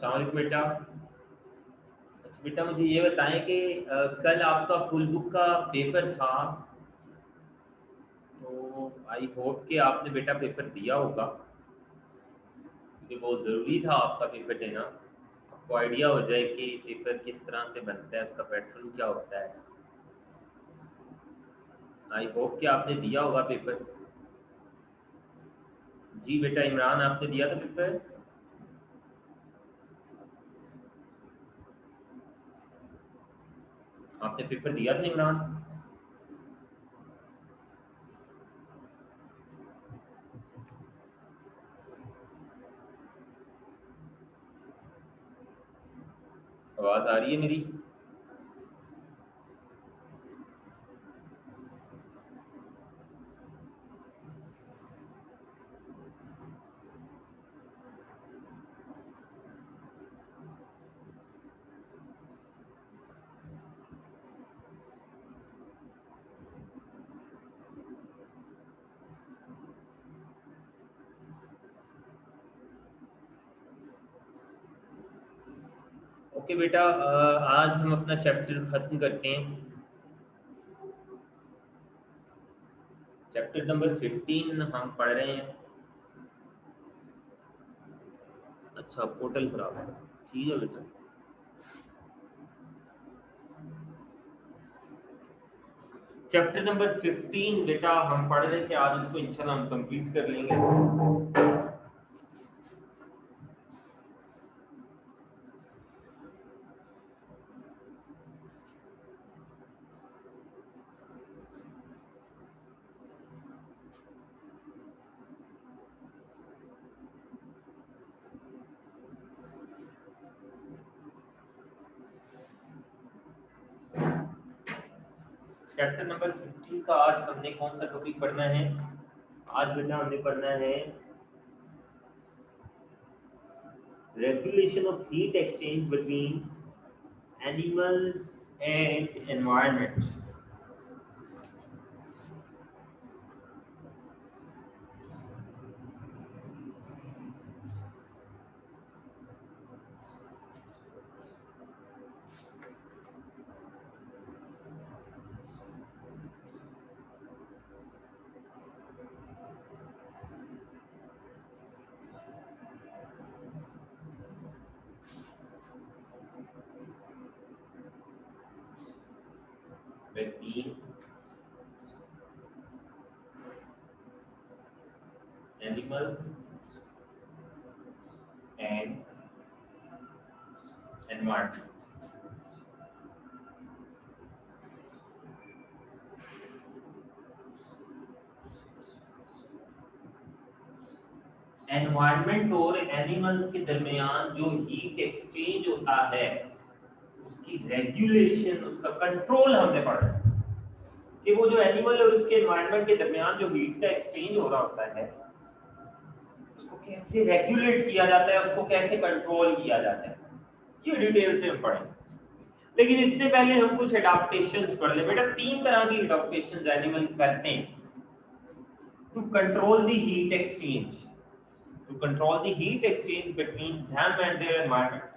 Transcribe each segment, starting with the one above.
अस्सलाम वालेकुम बेटा। अच्छा बेटा, मुझे ये बताएं कि कल आपका फुल बुक का पेपर था, तो आई होप कि आपने बेटा पेपर दिया होगा, क्योंकि बहुत ज़रूरी था आपका पेपर देना। आपको आइडिया हो जाए कि पेपर किस तरह से बनता है, उसका पैटर्न क्या होता है। आई होप कि आपने दिया होगा पेपर। जी बेटा इमरान, आपने दिया था पेपर? आपने पेपर दिया था इमरान? आवाज़ आ रही है मेरी? ओके बेटा, आज हम अपना चैप्टर ख़त्म करते हैं। चैप्टर नंबर 15 हम पढ़ रहे हैं। अच्छा, पोर्टल खराब है, ठीक है बेटा। चैप्टर नंबर 15 बेटा हम पढ़ रहे थे, आज उसको इंशाल्लाह हम कंप्लीट कर लेंगे। चैप्टर नंबर 15 का आज हमने कौन सा टॉपिक पढ़ना है? आज बेटा हमने पढ़ना है regulation of heat exchange between animals and environment. between animals and environment। Environment और एनिमल्स के दरमियान जो हीट एक्सचेंज होता है, उसकी रेगुलेशन, उसका कंट्रोल हमने पढ़ा है कि वो जो एनिमल और उसके एनवायरनमेंट के दरमियान जो हीट का एक्सचेंज हो रहा होता है, उसको कैसे रेगुलेट किया जाता है, उसको कैसे कंट्रोल किया जाता है, ये डिटेल से हम पढ़ेंगे। लेकिन इससे पहले हम कुछ एडाप्टेशंस पढ़ ले बेटा। 3 तरह की एडाप्टेशंस एनिमल करते हैं to control the heat exchange, to control the heat exchange between them and their environment.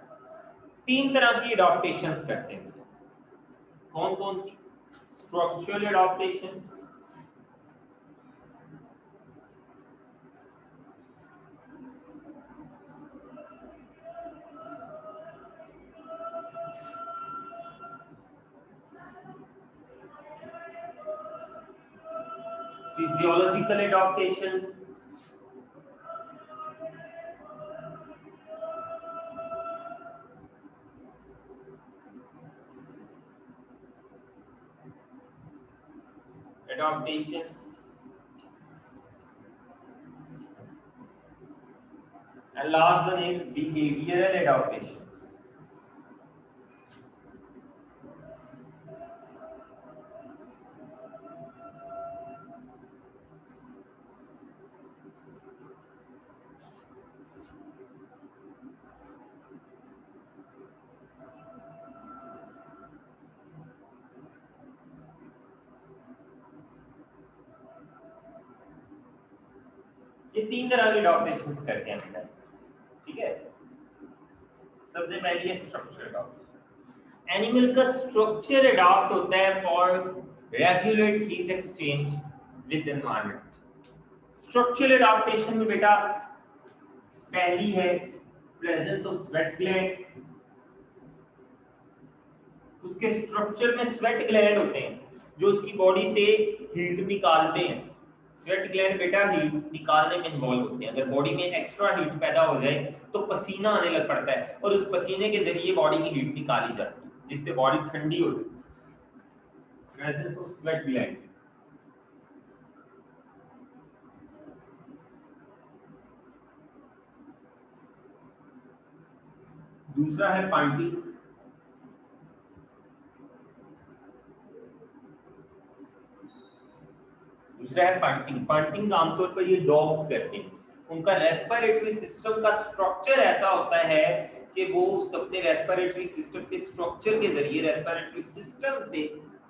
3 तरह की एडाप्टेशंस करते हैं। कौन कौन सी? Structural adaptations, physiological adaptations, adaptations, and last one is behavioral adaptations। ये 3 तरह की एडाप्टेशंस करते हैं बेटा, ठीक है। सबसे पहली है स्ट्रक्चर अडॉप्टेशन। एनिमल का स्ट्रक्चर अडॉप्ट होता है for regulate heat exchange with environment. Structural adaptation में बेटा पहली है प्रेजेंस ऑफ स्वेट ग्लैंड। उसके स्ट्रक्चर में स्वेट ग्लैंड होते हैं जो उसकी बॉडी से हीट निकालते हैं। स्वेट ग्लैंड बेटा हीट निकालने में इन्वॉल्व होते हैं। अगर बॉडी में एक्स्ट्रा हीट पैदा हो जाए तो पसीना आने लग पड़ता है और उस पसीने के जरिए बॉडी की हीट निकाली जाती है जिससे बॉडी ठंडी हो जाती है। Presence of sweat gland. दूसरा है पांटी। दूसरा है पंटिंग। पंटिंग आमतौर पर ये डॉग्स करते हैं। उनका रेस्पिरेटरी सिस्टम का स्ट्रक्चर ऐसा होता है कि वो अपने रेस्पिरेटरी सिस्टम के स्ट्रक्चर के जरिए रेस्पिरेटरी सिस्टम से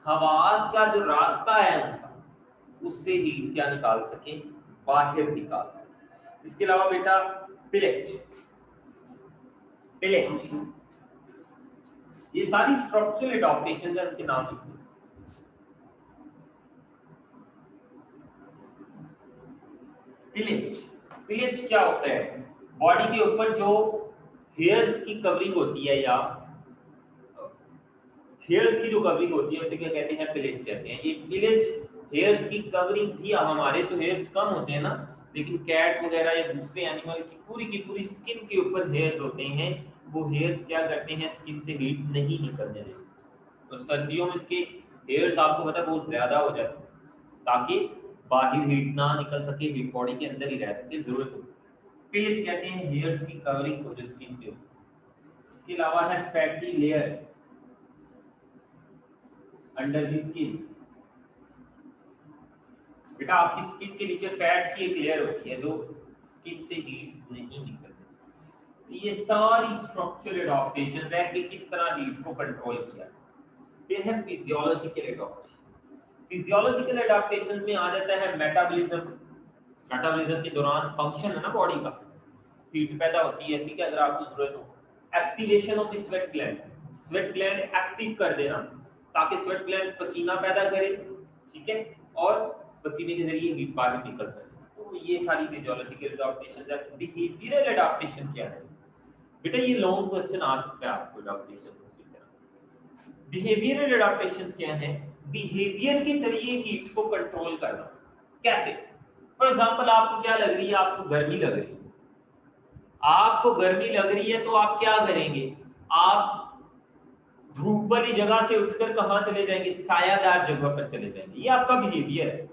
हवा का जो रास्ता है उनका उससे हीट क्या निकाल सके, बाहर निकाल सके। इसके अलावा बेटा पिलेज। पिलेज ये सारी स्ट्रक्चरल एडॉप्टेशन है, उनके नाम लिखिए। पिलेज। पिलेज क्या होता है? बॉडी के ऊपर जो हेयर्स की कवरिंग होती है या हेयर्स की जो कवरिंग होती है उसे क्या कहते हैं? पिलेज कहते हैं। ये पिलेज हेयर्स की कवरिंग भी, हमारे तो हेयर्स कम होते हैं ना, लेकिन कैट वगैरह या दूसरे एनिमल की पूरी स्किन के ऊपर हेयर्स होते हैं। वो हेयर्स क्या करते हैं? स्किन से हीट नहीं निकलने देते। तो सर्दियों में इनके हेयर्स आपको पता है बहुत ज्यादा हो जाते हैं ताकि बाहर हीट ना निकल सके, हीट बॉडी के अंदर ही रह सके, जरूरत हो। पेज कहते हैं हेयर्स की कवरिंग को जो स्किन के ऊपर। इसके अलावा है fatty layer under the skin. बेटा आपकी स्किन के नीचे फैट की एक लेयर होती है जो स्किन से हीट नहीं निकलती। ये सारी स्ट्रक्चरल एडॉप्टेशंस है कि किस तरह हीट को कंट्रोल किया। फिर है फिजियोलॉजिकल एडॉप्टेशन। फिजियोलॉजिकल एडॉप्टेशन में आ जाता है मेटाबॉलिज्म। मेटाबॉलिज्म के दौरान फंक्शन है ना बॉडी का, हीट पैदा होती है, ठीक है, अगर आपको जरूरत हो। Activation of the sweat gland. Sweat gland active कर देना ताकि स्वेट ग्लैंड पसीना पैदा करे, ठीक है, और पसीने के जरिए हीट बाहर निकल सके। तो ये सारी फिजियोलॉजिकल एडॉप्टेशन है। बिहेवियरल एडॉप्टेशन क्या है बेटा? ये लॉन्ग क्वेश्चन आ सकता है आपको एडॉप्टेशन की तरह। बिहेवियरल एडॉप्टेशंस क्या है? बिहेवियर के जरिए हीट को कंट्रोल करना। कैसे? फॉर एग्जांपल आपको क्या लग रही है? आपको गर्मी लग रही है। आपको गर्मी लग रही है तो आप क्या करेंगे? आप धूप वाली जगह से उठकर कहां चले जाएंगे? सायादार जगह पर चले जाएंगे। ये आपका बिहेवियर है।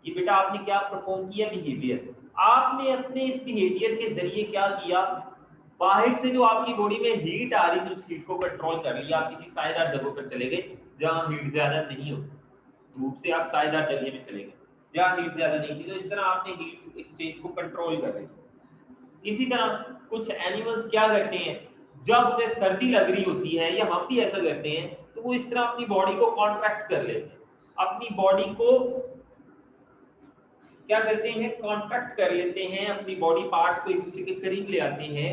ये बेटा आपने क्या परफॉर्म किया? बिहेवियर। आपने अपने इस बिहेवियर के जरिए क्या किया? बाहर से जो आपकी बॉडी में हीट आ रही थी उस हीट को कंट्रोल कर लिया। आप किसी सायेदार जगह पर चले गए जहां हीट ज्यादा नहीं होती। धूप से आप सायेदार जगह में चले गए जहां हीट ज्यादा नहीं थी। तो इस तरह आपने हीट एक्सचेंज को कंट्रोल कर लिया। इसी तरह कुछ एनिमल्स क्या करते हैं? जब उन्हें सर्दी लग रही होती है या हम भी ऐसा करते हैं तो वो इस तरह अपनी बॉडी को कॉन्ट्रैक्ट कर लेते हैं। अपनी बॉडी को क्या करते हैं? कॉन्ट्रैक्ट कर लेते हैं। अपनी बॉडी पार्ट्स को एक दूसरे के करीब ले आते हैं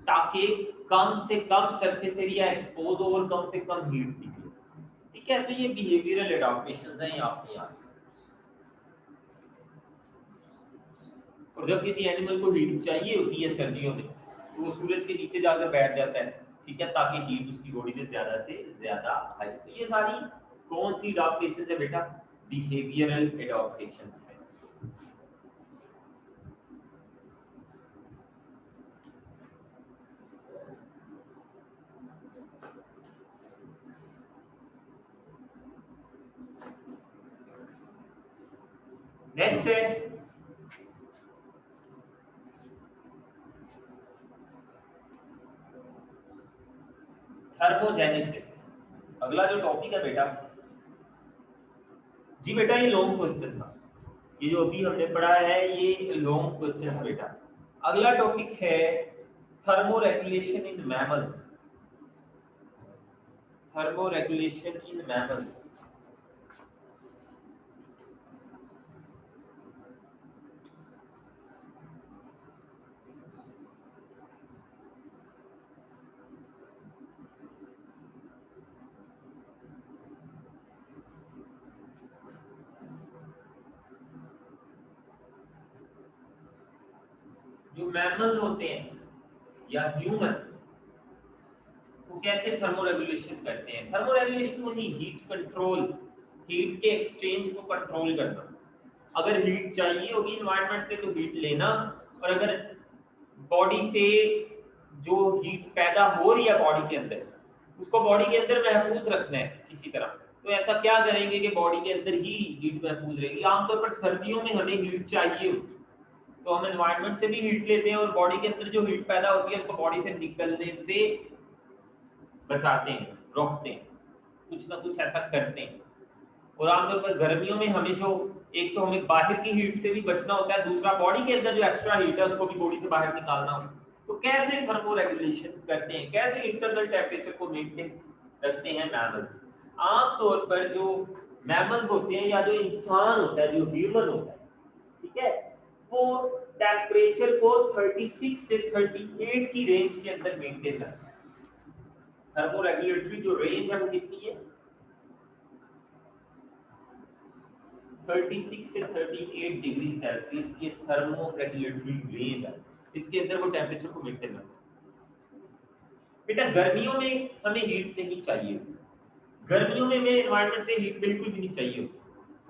ताकि कम से कम सरफेस एरिया एक्सपोज हो और कम से कम हीट निकले, ठीक है। तो ये बिहेवियरल एडॉप्टेशंस हैं आपके यहाँ। और जब किसी एनिमल को हीट चाहिए होती है सर्दियों में तो वो सूरज के नीचे जाकर बैठ जाता है, ठीक है, ताकि हीट उसकी बॉडी से ज्यादा आए। तो ये सारी कौन सी एडॉप्टेशंस है बेटा? बिहेवियरल एडॉप्टेशंस है। नेक्स्ट है थर्मोजेनेसिस। अगला जो टॉपिक है बेटा, जी बेटा ये लॉन्ग क्वेश्चन था। ये जो अभी हमने पढ़ा है ये लॉन्ग क्वेश्चन है बेटा। अगला टॉपिक है thermoregulation in mammals. Thermoregulation in mammals. जो मैमल्स होते हैं या ह्यूमन, वो कैसे थर्मोरेगुलेशन करते हैं? थर्मोरेगुलेशन वही हीट कंट्रोल, हीट के एक्सचेंज को कंट्रोल करना। अगर हीट चाहिए होगी इन्वायरमेंट से तो हीट लेना, और अगर बॉडी से जो हीट पैदा हो रही है बॉडी के अंदर, उसको बॉडी के अंदर महफूज रखना है किसी तरह, तो ऐसा क्या करेंगे कि बॉडी के अंदर ही हीट महफूज रहेगी। आमतौर पर सर्दियों में हमें हीट चाहिए होती है, तो हम एनवायरनमेंट से भी हीट लेते हैं और बॉडी के अंदर जो हीट पैदा होती है उसको बॉडी से निकलने से बचाते हैं, रोकते हैं, कुछ ना कुछ ऐसा करते हैं। और आमतौर पर गर्मियों में हमें जो, एक तो हमें बाहर की हीट से भी बचना होता है, दूसरा बॉडी के अंदर जो एक्स्ट्रा हीट है उसको भी बॉडी से बाहर निकालना होता है। तो कैसे थर्मो रेगुलेशन करते हैं, कैसे इंटरनल टेम्परेचर को मेंटेन रखते हैं मैमल्स? आमतौर पर जो मैमल्स होते हैं या जो इंसान होता है, जो ह्यूमन होता है, ठीक है, वो टेम्परेचर को 36 से 38 की रेंज के अंदर मेंटेन रखता है। थर्मो रेगुलेटरी जो रेंज है वो कितनी है? 36 से 38 डिग्री सेल्सियस ये थर्मो रेगुलेटरी रेंज है, इसके अंदर वो टेम्परेचर को मेंटेन रखता है। बेटा गर्मियों में हमें हीट नहीं चाहिए, गर्मियों में हमें एनवायरनमेंट से हीट बिल्कुल भी नहीं चाहिए,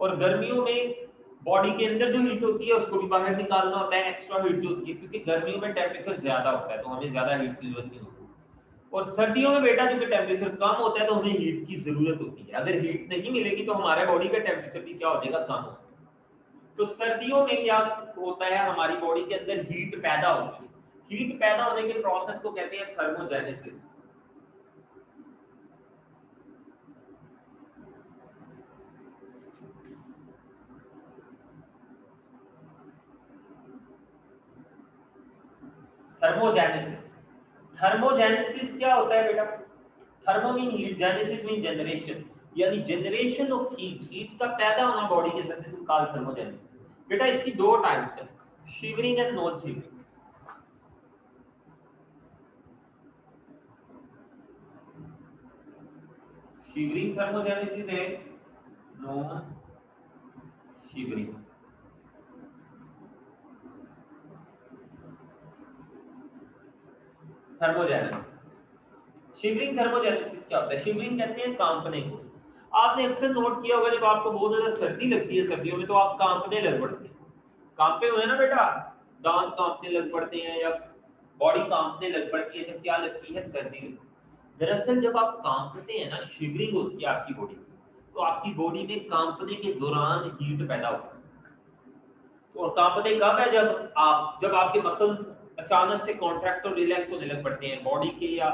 और गर्मियों में बॉडी के अंदर जो हीट होती है उसको भी बाहर निकालना होता है, एक्स्ट्रा हीट जो होती है, क्योंकि गर्मियों में टेम्परेचर ज्यादा होता है तो हमें ज्यादा हीट की जरूरत नहीं होती। और सर्दियों में बेटा जो कि टेम्परेचर कम होता है तो हमें हीट की जरूरत होती है। अगर हीट नहीं मिलेगी तो हमारे बॉडी का टेम्परेचर भी क्या हो जाएगा? कम हो जाएगा। तो सर्दियों में क्या होता है, हमारी बॉडी के अंदर हीट पैदा होती है। हीट पैदा होने के प्रोसेस को कहते हैं थर्मोजेनेसिस। थर्मोजेनेसिस, थर्मोजेनेसिस क्या होता है बेटा? Thermo mean heat, genesis mean generation, यानी जनरेशन ऑफ हीट, हीट का पैदा होना बॉडी के अंदर, दिस इज कॉल्ड थर्मोजेनेसिस। बेटा इसकी दो टाइप्स है, shivering and non shivering. Shivering thermogenesis है, non shivering. Thermogenesis, shivering thermogenesis क्या होता है? शिवरिंग कहते हैं कांपने को। आपने अक्सर नोट किया होगा जब आपको बहुत ज्यादा सर्दी लगती है सर्दियों में तो आप कांपने लग पड़ते हैं, कांपे हुए ना बेटा, दांत कांपने लग पड़ते हैं या बॉडी कांपने लग पड़ती है जब क्या लगती है? सर्दी लगती है। दरअसल जब आप कांपते हैं ना, शिवरिंग होती है आपकी बॉडी में, तो आपकी बॉडी में कांपने के दौरान हीट पैदा होती है। तो और कांपते कब है? जब आपके मसल्स अचानक से कॉन्ट्रैक्ट और रिलैक्स होने लग पड़ते हैं, बॉडी के या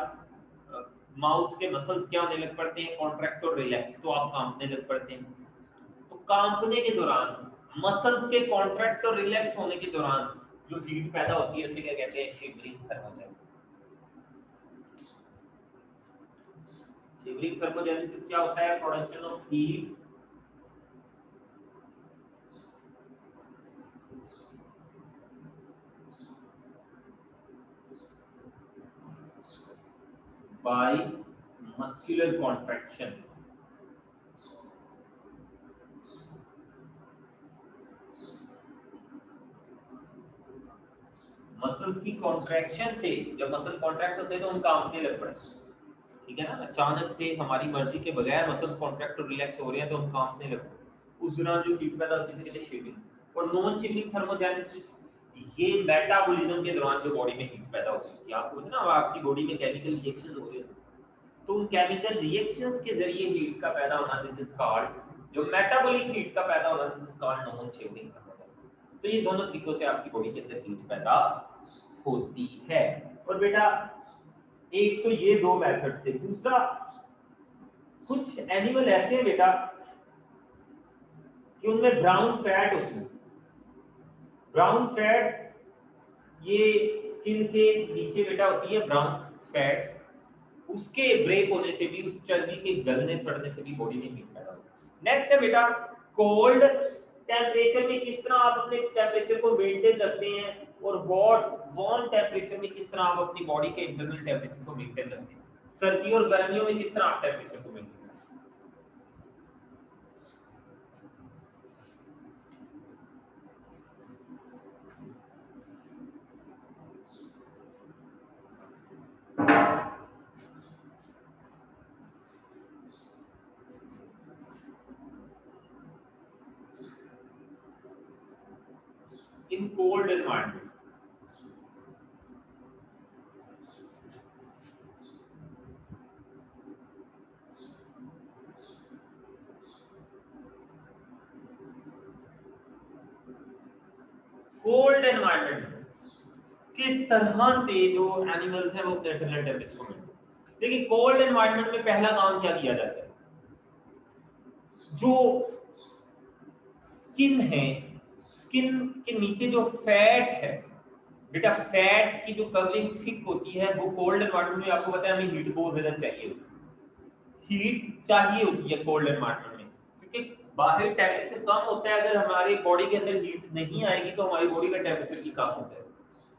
माउथ के मसल्स क्या होने लग पड़ते हैं? कॉन्ट्रैक्ट और रिलैक्स, तो आप कांपने लग पड़ते हैं। तो कांपने के दौरान, मसल्स के कॉन्ट्रैक्ट और रिलैक्स होने के दौरान जो हीट पैदा होती है उसे क्या कहते हैं? Shivering thermogenesis. शिवरिंग थर्मोजेनेसिस क्या होता है? Production of heat bye muscular contraction. Muscles की कॉन्ट्रैक्शन से, जब मसल कॉन्ट्रैक्ट होते हैं तो हम कांपने लग पड़ते हैं, ठीक है ना? अचानक से हमारी मर्जी के बगैर मसल्स कॉन्ट्रैक्ट और रिलैक्स हो रहे हैं तो हम कांपने लगते हैं, उस दौरान जो हीट पैदा होती है उसे कहते हैं शिवरिंग। और नॉन शिवरिंग थर्मोजेनेसिस, ये मेटाबॉलिज्म के दौरान जो बॉडी में हीट पैदा होती है, आपको ना आपकी बॉडी में केमिकल रिएक्शन हो रहे हैं, तो उन केमिकल रिएक्शंस के जरिए हीट का पैदा होना, दिस इज कॉल्ड, जो मेटाबॉलिक हीट का पैदा होना, this is called non shivering thermogenesis. तो ये दोनों तरीकों से आपकी बॉडी के अंदर हीट पैदा होती है। और बेटा एक तो ये दो मेथड थे, दूसरा कुछ एनिमल ऐसे हैं बेटा कि उनमें ब्राउन फैट होती है। ब्राउन फैट ये स्किन के नीचे बेटा होती है ब्राउन फैट, उसके ब्रेक होने से भी, उस चर्बी के गलने सड़ने से भी बॉडी में हीट पैदा होती है। नेक्स्ट है बेटा कोल्ड टेम्परेचर में किस तरह आप अपने टेम्परेचर को मेंटेन रखते हैं, और हॉट वार्म टेम्परेचर में किस तरह आप अपनी बॉडी के इंटरनल टेम्परेचर को मेंटेन रखते हैं। सर्दी और गर्मियों में किस तरह आप टेम्परेचर को मेंटेन रखते हैं। In cold environment. Cold environment में किस तरह से जो एनिमल्स हैं वो अपने इंटरनल टेम्परेचर को मेंटेन। देखिए कोल्ड एनवायरनमेंट में पहला काम क्या किया जाता है, जो स्किन है, स्किन के नीचे जो फैट है बेटा, फैट की जो कवरिंग थिक होती है वो कोल्ड एनवायरनमेंट में, आपको पता है हमें हीट बहुत ज्यादा चाहिए होती है, हीट चाहिए होती है कोल्ड एनवायरनमेंट में, क्योंकि बाहर टेम्परेचर कम होता है, अगर हमारी बॉडी के अंदर हीट नहीं आएगी तो हमारी बॉडी का टेम्परेचर भी कम होता है।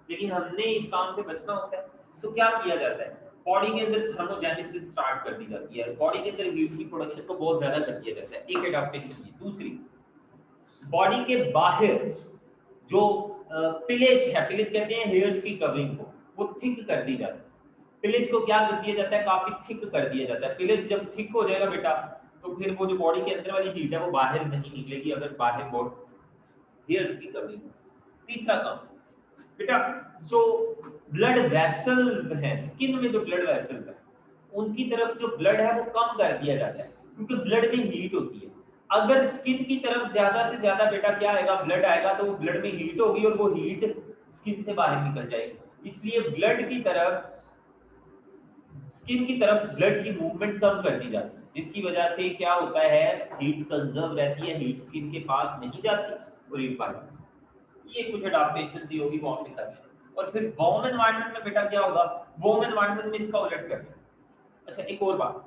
लेकिन हमने इस काम से बचना होता है, तो क्या किया जाता है, बॉडी के अंदर थर्मोजेनेसिस स्टार्ट कर दी जाती है, बॉडी के अंदर हीट की प्रोडक्शन को बहुत ज्यादा कर दिया जाता है, एक एडाप्टेशन है। दूसरी, बॉडी के बाहर जो पिलेज है, पिलेज कहते हैं हेयर्स की कवरिंग को, वो थिक कर दी जाती है। पिलेज को क्या कर दिया जाता है, काफी थिक कर दिया जाता है। पिलेज जब थिक हो जाएगा बेटा, तो फिर वो जो बॉडी के अंदर वाली हीट है वो बाहर नहीं निकलेगी, अगर बाहर बॉडी हेयर्स की कवरिंग। तीसरा काम बेटा, जो ब्लड वेसल्स हैं, स्किन में जो ब्लड वेसल्स हैं, उनकी तरफ जो ब्लड है वो कम कर दिया जाता है, क्योंकि ब्लड में हीट होती है। अगर स्किन की तरफ ज्यादा से ज्यादा बेटा क्या आएगा, ब्लड आएगा, तो वो ब्लड में हीट होगी और वो हीट स्किन से बाहर निकल जाएगी। इसलिए ब्लड की तरफ, स्किन की तरफ ब्लड की मूवमेंट कम कर दी जाती है, जिसकी वजह से क्या होता है, हीट कंजर्व रहती है, हीट स्किन के पास नहीं जाती और हीट बाहर। ये कुछ एडाप्टेशन दी होगी वो आपने कर लिया। और फिर वार्म एनवायरनमेंट में बेटा क्या होगा, वार्म एनवायरनमेंट में इसका उलट कर दिया। अच्छा एक और बात,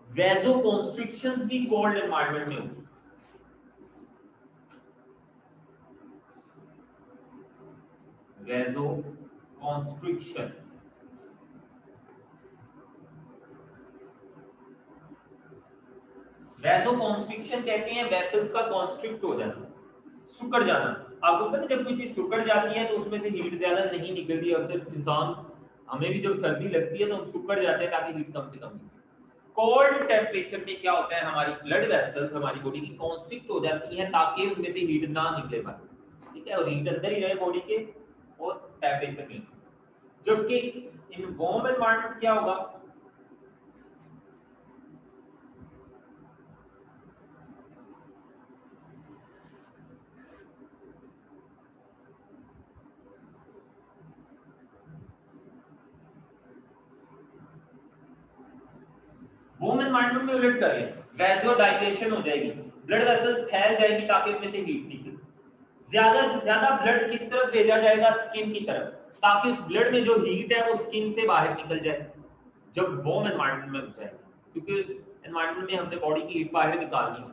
वैसोकॉन्स्ट्रिक्शंस भी कोल्ड एनवायरनमेंट में होगी। वैसोकॉन्स्ट्रिक्शन, वैसोकॉन्स्ट्रिक्शन कहते हैं वेसल्स का कॉन्स्ट्रिक्ट हो जाना, सिकुड़ जाना। आपको पता है जब कोई चीज सिकुड़ जाती है तो उसमें से हीट ज्यादा नहीं निकलती। अक्सर इंसान, हमें भी जब सर्दी लगती है तो हम सिकुड़ जाते हैं ताकि हीट कम से कम निकले। कोल्ड टेम्परेचर में क्या होता है, हमारी ब्लड वेसल्स हमारी बॉडी की कॉन्स्ट्रिक्ट हो जाती हैं ताकि उनमें से हीट ना निकले बाहर, ठीक है, और हीट अंदर ही रहे बॉडी के और टेम्परेचर में। जबकि इन वार्म एनवायरनमेंट क्या होगा, वार्म एनवायरनमेंट में उलट कर लें, वैसोडाइलेशन हो जाएगी, ब्लड वेसल्स फैल जाएगी ताकि उनमें से हीट निकले। ज्यादा से ज्यादा ब्लड किस तरफ भेजा जाएगा, स्किन की तरफ, ताकि उस ब्लड में जो हीट है वो स्किन से बाहर निकल जाए जब वार्म एनवायरनमेंट में जाए, क्योंकि उस एनवायरनमेंट में हमने बॉडी की हीट बाहर निकालनी है।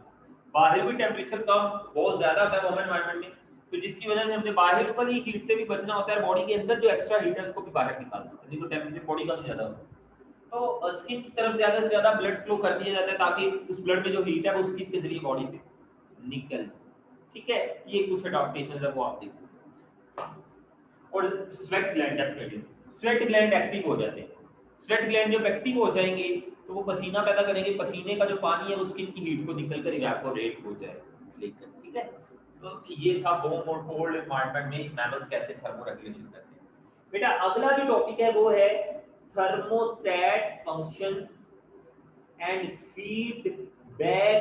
बाहर भी टेम्परेचर कम बहुत ज्यादा होता है वार्म एनवायरनमेंट में, तो जिसकी वजह से हमने बाहर वाली हीट से भी बचना होता है, बॉडी के अंदर जो एक्स्ट्रा हीट है उसको भी बाहर निकालना होता है, नहीं तो टेम्परेचर बॉडी का भी ज्यादा होता है। तो स्किन की तरफ ज्यादा से ज्यादा ब्लड फ्लो कर दिया जाता है ताकि उस ब्लड में जो हीट है वो स्किन के जरिए बॉडी से निकल जाए, ठीक है। ये कुछ एडाप्टेशंस है वो आप देख सकते हैं। और sweat gland, definitely sweat gland active हो जाते हैं। स्वेट ग्लैंड जब एक्टिव हो जाएंगे तो वो पसीना पैदा करेंगे, पसीने का जो पानी है वो स्किन की हीट को निकल कर इवैपोरेट हो जाए लेकर, ठीक है। तो ये था वार्म और कोल्ड एनवायरनमेंट में मैमल्स कैसे थर्मो रेगुलेशन करते हैं। बेटा अगला जो टॉपिक है वो है thermostat function and feedback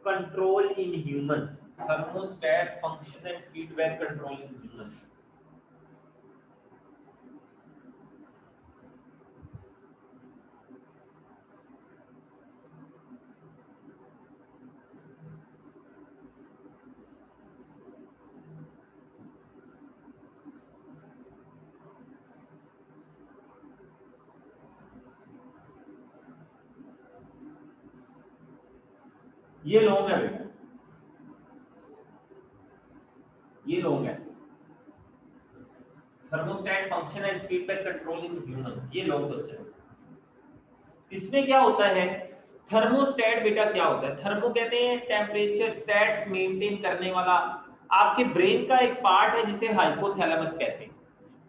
control in humans. Thermostat function and feedback control in humans. ये लॉन्ग है बेटा, ये लॉन्ग है। Thermostat function and feedback control in humans, ये लॉन्ग क्वेश्चन है। इसमें क्या होता है, थर्मोस्टेट बेटा क्या होता है, थर्मो कहते हैं टेम्परेचर, स्टेट मेंटेन करने वाला। आपके ब्रेन का एक पार्ट है जिसे हाइपोथैलेमस कहते हैं,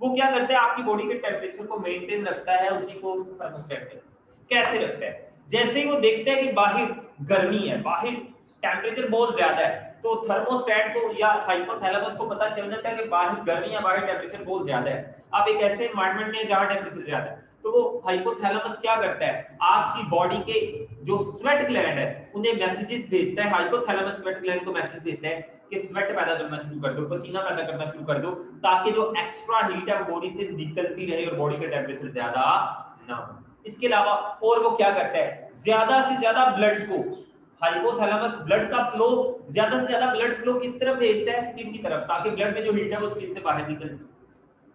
वो क्या करता है, आपकी बॉडी के टेम्परेचर को मेंटेन रखता है, उसी को थर्मोस्टेट कहते हैं। कैसे रखता है, जैसे ही वो देखता है कि बाहर गर्मी है, बाहर टेम्परेचर बहुत ज्यादा है तो थर्मोस्टेट को या हाइपोथैलेमस को पता चल जाता है कि बाहर गर्मी या बाहर टेम्परेचर बहुत ज्यादा है। आप एक ऐसे एनवायरनमेंट में जहां टेम्परेचर ज्यादा है तो वो हाइपोथैलेमस क्या करता है, आपकी बॉडी के जो स्वेट ग्लैंड है उन्हें मैसेजेस भेजता है। हाइपोथैलेमस स्वेट ग्लैंड को मैसेज देता है कि स्वेट पैदा करना शुरू कर दो, पसीना पैदा करना शुरू कर दो, ताकि जो एक्स्ट्रा हीट है बॉडी से निकलती रहे और बॉडी का टेम्परेचर ज्यादा ना हो। इसके अलावा और वो क्या करता है, ज्यादा से ज्यादा ब्लड को, हाइपोथैलेमस ब्लड का फ्लो, ज्यादा से ज्यादा ब्लड फ्लो किस तरफ भेजता है, स्किन की तरफ, ताकि ब्लड में जो हीट है वो स्किन से बाहर निकल जाए।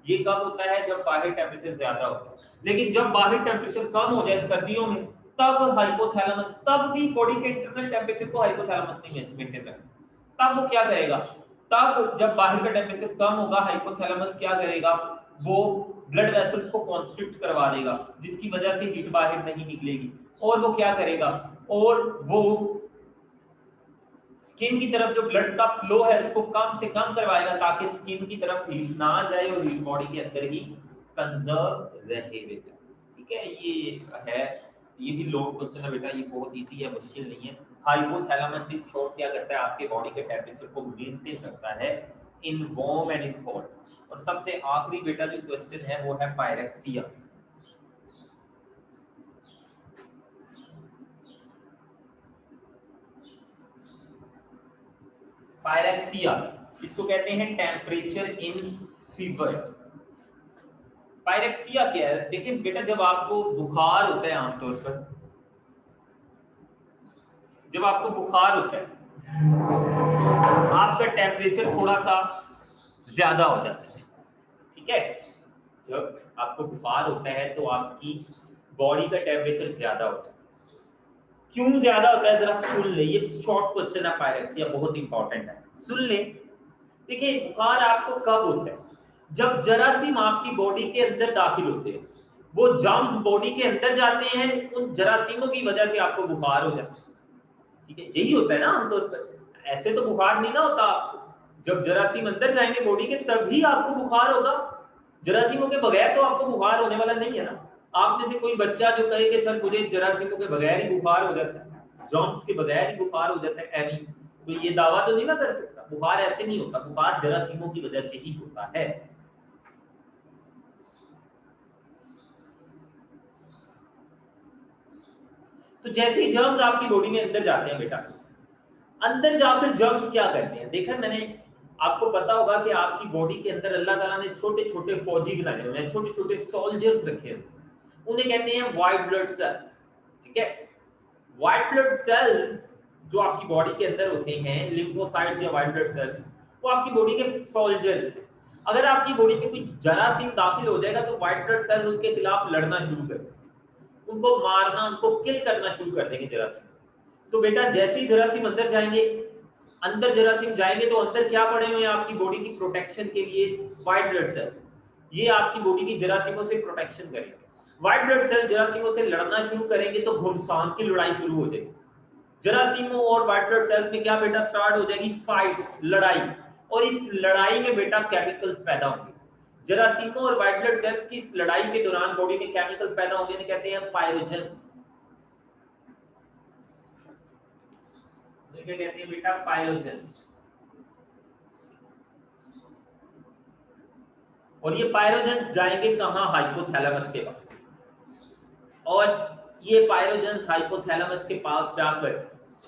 ये कब होता है, जब बाहर टेम्परेचर ज्यादा होता है। लेकिन जब बाहर टेम्परेचर कम हो जाए सर्दियों में, तब हाइपोथैलेमस, तब भी बॉडी के इंटरनल टेम्परेचर को हाइपोथैलेमस नहीं मेंटेन रखेगा। तब वो क्या करेगा, तब जब बाहर का टेम्परेचर कम होगा, हाइपोथैलेमस क्या करेगा, वो ब्लड वेसल्स को कॉन्स्ट्रिक्ट करवा देगा, जिसकी वजह से हीट बाहर नहीं निकलेगी। और वो क्या करेगा, और वो स्किन की तरफ जो ब्लड का फ्लो है उसको कम से कम करवाएगा, ताकि स्किन की तरफ हीट ना जाए और हीट बॉडी के अंदर ही कंजर्व रहे बेटा। ठीक है, ये है, ये भी लॉन्ग क्वेश्चन है बेटा, ये बहुत इजी है, मुश्किल नहीं है। हाइपोथैलेमस इन शॉर्ट क्या करता है, आपके बॉडी के टेम्परेचर को मेंटेन रखता है in warm and in cold. और सबसे आखिरी बेटा जो क्वेश्चन है वो है पायरेक्सिया। पायरेक्सिया इसको कहते हैं टेम्परेचर इन फीवर। पायरेक्सिया क्या है, देखिए बेटा, जब आपको बुखार होता है, आमतौर पर जब आपको बुखार होता है, आपका टेम्परेचर थोड़ा सा ज्यादा हो जाता है। ठीक है, जब आपको बुखार होता है तो आपकी बॉडी का टेम्परेचर ज्यादा होता है। क्यों ज्यादा होता है, जरा सुन ले, ये शॉर्ट क्वेश्चन है, पायरेक्सिया बहुत इंपॉर्टेंट है, सुन ले। देखिए बुखार आपको कब होता है, जब जरासीम आपकी बॉडी के अंदर दाखिल होते हैं, वो जर्म्स बॉडी के अंदर जाते हैं, उन जरासीमों की वजह से आपको बुखार हो जाता है। ठीक है, यही होता है ना आमतौर पर, ऐसे तो बुखार नहीं ना होता आपको, जब जरासीम अंदर जाएंगे बॉडी के तभी आपको बुखार होगा, जरासीमों के बगैर तो आपको बुखार होने वाला नहीं है ना। आप में से कोई बच्चा जो कहे कि सर मुझे जरासीमों के बगैर ही बुखार हो जाता है, जर्म्स के बगैर ही बुखार हो जाता है, ऐनी, तो ये दावा तो नहीं ना कर सकता। बुखार ऐसे नहीं होता, बुखार जरासीमों की वजह से ही होता है। तो जैसे ही जर्म्स आपकी बॉडी में अंदर जाते हैं बेटा, अंदर जाकर जर्म्स क्या करते हैं, देखा मैंने, आपको पता होगा कि आपकी बॉडी के अंदर अल्लाह ताला ने छोटे छोटे फौजी बनाए हुए हैं, छोटे छोटे सोल्जर्स रखे हैं, उन्हें कहते हैं व्हाइट ब्लड सेल्स। ठीक है, व्हाइट ब्लड सेल्स जो आपकी बॉडी के अंदर होते हैं, लिम्फोसाइट्स या व्हाइट ब्लड सेल्स, वो आपकी बॉडी के सोल्जर्स हैं। अगर आपकी बॉडी में कोई जरासीम दाखिल हो जाएगा तो व्हाइट ब्लड सेल्स उनके खिलाफ लड़ना शुरू कर देंगे, उनको मारना, उनको किल करना शुरू कर देंगे जरासीम। तो बेटा जैसे ही जरासीम अंदर जाएंगे, अंदर जरासीम जाएंगे तो अंदर क्या पड़े हुए हैं आपकी बॉडी की प्रोटेक्शन के लिए, व्हाइट ब्लड सेल, ये आपकी बॉडी की जरासीमों से प्रोटेक्शन करेंगे। व्हाइट ब्लड सेल जरासीमों से लड़ना शुरू करेंगे तो घुमसान की लड़ाई शुरू हो जाएगी। जरासीमों और व्हाइट ब्लड सेल्स में क्या बेटा स्टार्ट हो जाएगी, फाइट, लड़ाई। और इस लड़ाई में बेटा केमिकल्स पैदा होंगे। जरासीमों और व्हाइट ब्लड सेल्स की इस लड़ाई के दौरान बॉडी में केमिकल्स पैदा होंगे, इन्हें कहते हैं पायरोजेंस। क्या कहते हैं बेटा, पायरोजेंस। और ये पायरोजेंस जाएंगे कहां, हाइपोथैलेमस के पास। और ये पायरोजेंस हाइपोथैलेमस के पास जाकर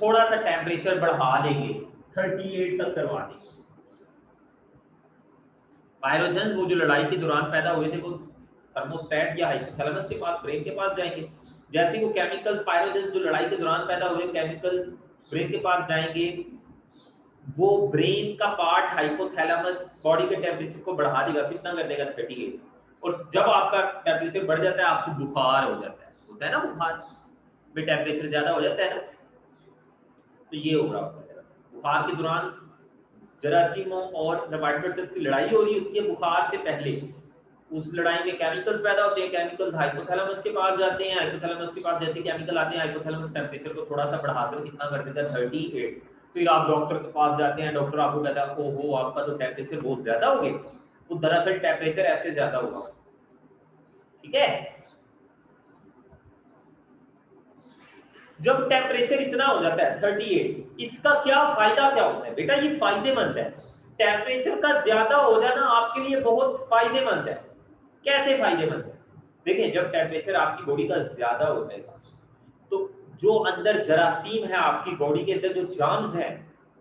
थोड़ा सा टेम्परेचर बढ़ा देंगे, 38 तक करवा देंगे। पायरोजेंस वो जो लड़ाई के दौरान पैदा हुए थे वो थर्मोस्टेट या हाइपोथैलेमस के पास, ब्रेन के पास जाएंगे। जैसे वो केमिकल्स, पायरोजेंस जो लड़ाई के दौरान पैदा हुए केमिकल ब्रेन के पास जाएंगे, वो ब्रेन का पार्ट हाइपोथैलेमस बॉडी के टेम्परेचर को बढ़ा देगा, कितना कर देगा, 38। और जब आपका टेम्परेचर बढ़ जाता है आपको बुखार हो जाता है, होता है ना बुखार में टेम्परेचर ज्यादा हो जाता है ना, तो ये हो रहा होता है। बुखार के दौरान जरासीमों और व्हाइट ब्लड सेल्स की लड़ाई हो रही होती है, बुखार से पहले उस लड़ाई में केमिकल्स पैदा होते हैं, केमिकल्स हाइपोथैलेमस के पास जाते हैं, हाइपोथैलेमस के पास जैसे केमिकल आते हैं, हाइपोथैलेमस टेम्परेचर को थोड़ा सा बढ़ाकर कितना कर देता है, 38। फिर आप डॉक्टर के पास जाते हैं, डॉक्टर आपको कहता है ओहो आपका तो टेम्परेचर बहुत ज्यादा हो गया, तो दरअसल टेम्परेचर ऐसे ज्यादा होगा। ठीक है, जब टेम्परेचर इतना हो जाता है 38, इसका क्या फायदा क्या होता है बेटा? ये फायदेमंद है। टेम्परेचर का ज्यादा हो जाना आपके लिए बहुत फायदेमंद है। कैसे फायदेमंद है? देखिए, जब टेम्परेचर आपकी बॉडी का ज्यादा हो जाएगा तो जो अंदर जरासीम है आपकी बॉडी के अंदर, जो जर्म्स हैं,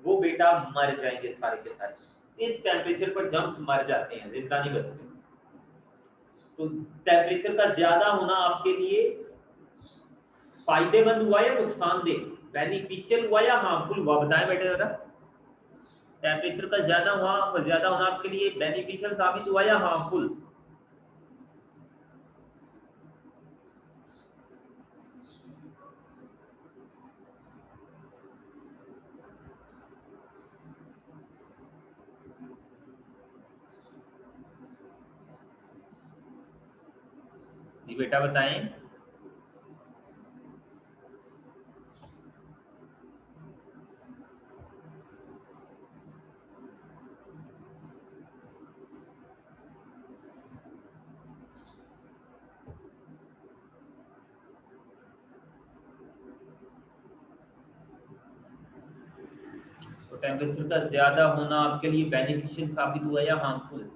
वो बेटा मर जाएंगे सारे के सारे। इस टेम्परेचर पर जर्म्स मर जाते हैं, जिंदा नहीं बचते। तो टेम्परेचर का ज्यादा होना आपके लिए फायदेमंद हुआ या नुकसानदेह, बेनिफिशियल हुआ या हार्मफुल हुआ? बताएं बेटे जरा। टेम्परेचर का ज्यादा होना आपके लिए बेनिफिशियल साबित हुआ या हार्मफुल? जी बेटा बताएं। तो टेम्परेचर का ज्यादा होना आपके लिए बेनिफिशियल साबित हुआ या हार्मफुल?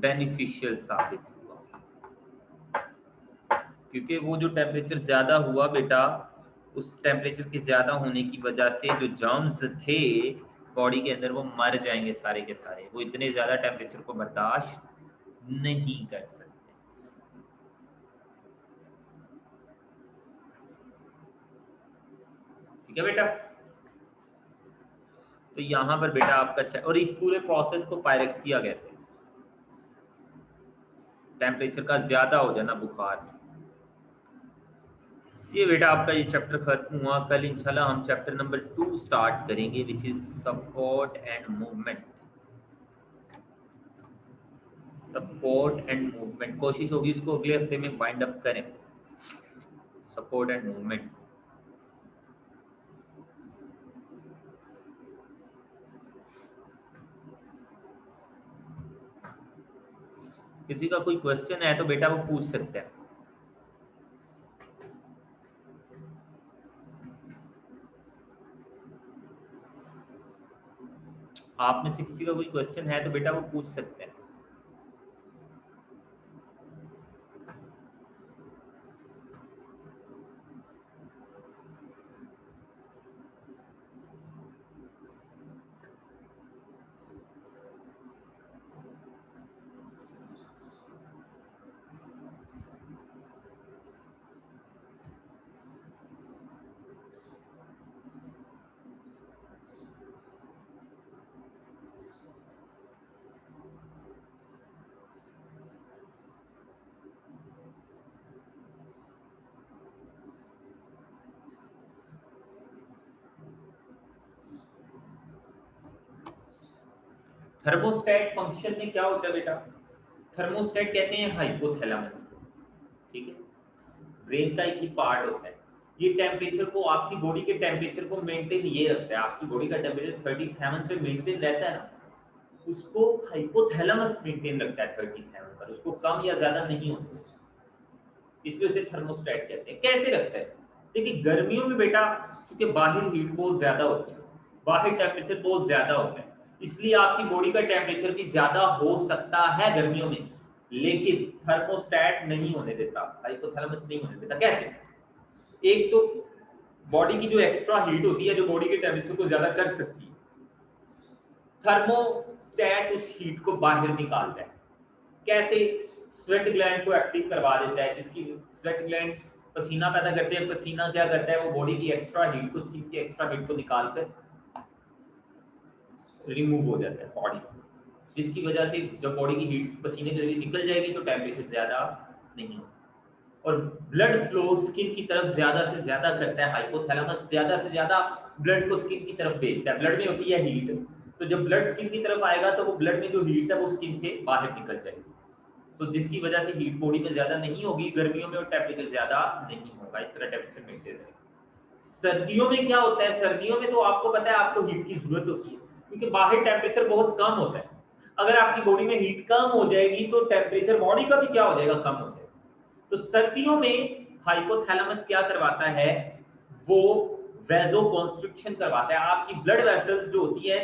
बेनिफिशियल साबित हुआ, क्योंकि वो जो टेम्परेचर ज्यादा हुआ बेटा, उस टेम्परेचर के ज्यादा होने की वजह से जो जर्म्स थे बॉडी के अंदर वो मर जाएंगे सारे के सारे। वो इतने ज्यादा टेम्परेचर को बर्दाश्त नहीं कर सकते। ठीक है बेटा। तो यहाँ पर बेटा आपका और इस पूरे प्रोसेस को पायरेक्सिया कहते हैं। टेम्परेचर का ज्यादा हो जाना बुखार। ये बेटा आपका ये चैप्टर खत्म हुआ। कल इंशाल्लाह हम चैप्टर नंबर 2 स्टार्ट करेंगे, which is support and movement. Support and movement कोशिश होगी इसको अगले हफ्ते में वाइंड अप करें। Support and movement. किसी का कोई क्वेश्चन है तो बेटा वो पूछ सकते हैं। आप में से किसी का कोई क्वेश्चन है तो बेटा वो पूछ सकते हैं। थर्मोस्टेट फंक्शन में क्या होता है बेटा? थर्मोस्टेट कहते हैं हाइपोथैलेमस। ठीक है, ब्रेन का एक ही पार्ट होता है। ये टेम्परेचर को, आपकी बॉडी के टेम्परेचर को मेंटेन ये रखता है। आपकी बॉडी का टेम्परेचर 37 पे मेंटेन रहता है ना, उसको हाइपोथैलेमस मेंटेन रखता है 37 पर। उसको कम या ज्यादा नहीं होता, इसलिए उसे थर्मोस्टेट कहते हैं। कैसे रखता है? देखिए, गर्मियों में बेटा क्योंकि बाहर हीट बहुत ज्यादा होती है, बाहर टेम्परेचर बहुत ज्यादा होता है, इसलिए आपकी बॉडी का टेम्परेचर भी ज्यादा हो सकता है गर्मियों में, लेकिन थर्मोस्टेट नहीं होने देता, हाइपोथैलेमस नहीं होने देता। कैसे? एक तो बॉडी की जो एक्स्ट्रा हीट होती है, जो बॉडी के टेम्परेचर को ज्यादा कर सकती है, थर्मोस्टेट उस हीट को बाहर निकालता है। कैसे? स्वेट ग्लैंड को एक्टिव करवा देता है, जिसकी स्वेट ग्लैंड पसीना पैदा करते हैं। पसीना क्या करता है? वो बॉडी की एक्स्ट्रा हीट को, स्किन की एक्स्ट्रा हीट को निकालकर रिमूव हो जाता है बॉडी से, जिसकी वजह से जब बॉडी की हीट पसीने के जरिए निकल जाएगी तो टेम्परेचर ज्यादा नहीं होगा। और ब्लड फ्लो स्किन की तरफ ज्यादा से ज्यादा करता है हाइपोथैलेमस। ज्यादा से ज्यादा ब्लड को स्किन की तरफ भेजता है। ब्लड में होती है हीट, तो जब ब्लड स्किन की तरफ आएगा तो वो ब्लड में जो हीट है वो स्किन से बाहर निकल जाएगी। तो जिसकी वजह से हीट बॉडी में ज्यादा नहीं होगी गर्मियों में और टेम्परेचर ज्यादा नहीं होगा, इस तरह टेम्परेचर मेंटेन रहेगा। सर्दियों में क्या होता है, सर्दियों में तो आपको पता है आपको हीट की जरूरत होती है क्योंकि बाहर टेम्परेचर बहुत कम होता है। अगर आपकी बॉडी में हीट कम हो जाएगी तो टेम्परेचर बॉडी का भी क्या हो जाएगा, कम हो जाएगा। तो सर्दियों में हाइपोथैलेमस क्या करवाता है, वो वेजोकॉन्स्ट्रिक्शन करवाता है। आपकी ब्लड वेसल्स जो होती है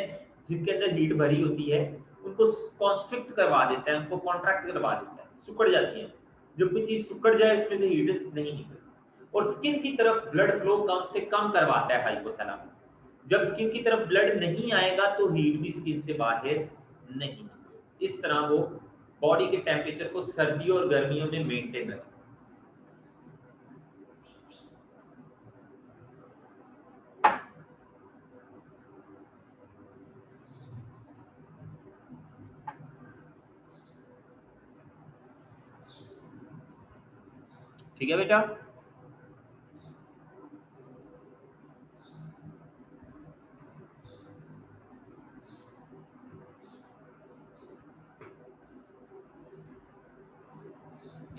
जिनके अंदर हीट भरी होती है उनको कॉन्स्ट्रिक्ट करवा देता है, उनको कॉन्ट्रैक्ट करवा देता है, सिकुड़ जाती है। जब कोई चीज सिकुड़ जाए उसमें से हीट नहीं निकलती। और स्किन की तरफ ब्लड फ्लो कम से कम करवाता है हाइपोथैलेमस। जब स्किन की तरफ ब्लड नहीं आएगा तो हीट भी स्किन से बाहर नहीं निकलेगी। इस तरह वो बॉडी के टेम्परेचर को सर्दियों और गर्मियों में मेंटेन रखता है। ठीक है बेटा।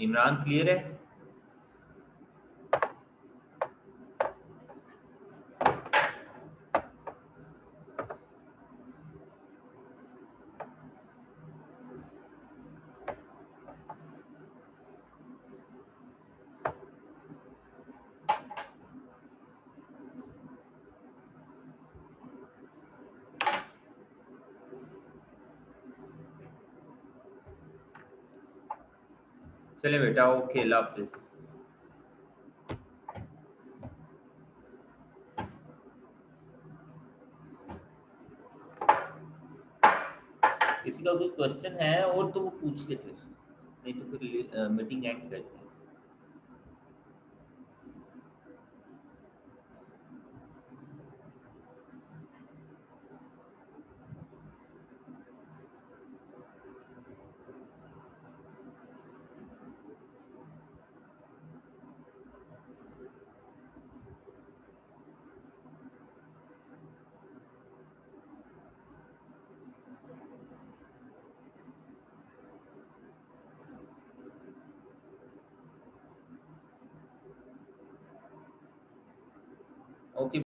इमरान क्लियर है? चले बेटा, ओके, अल्लाह हाफिज। किसी का कोई क्वेश्चन है और तो वो पूछ ले फिर, नहीं तो फिर मीटिंग एंड करते हैं। ओके।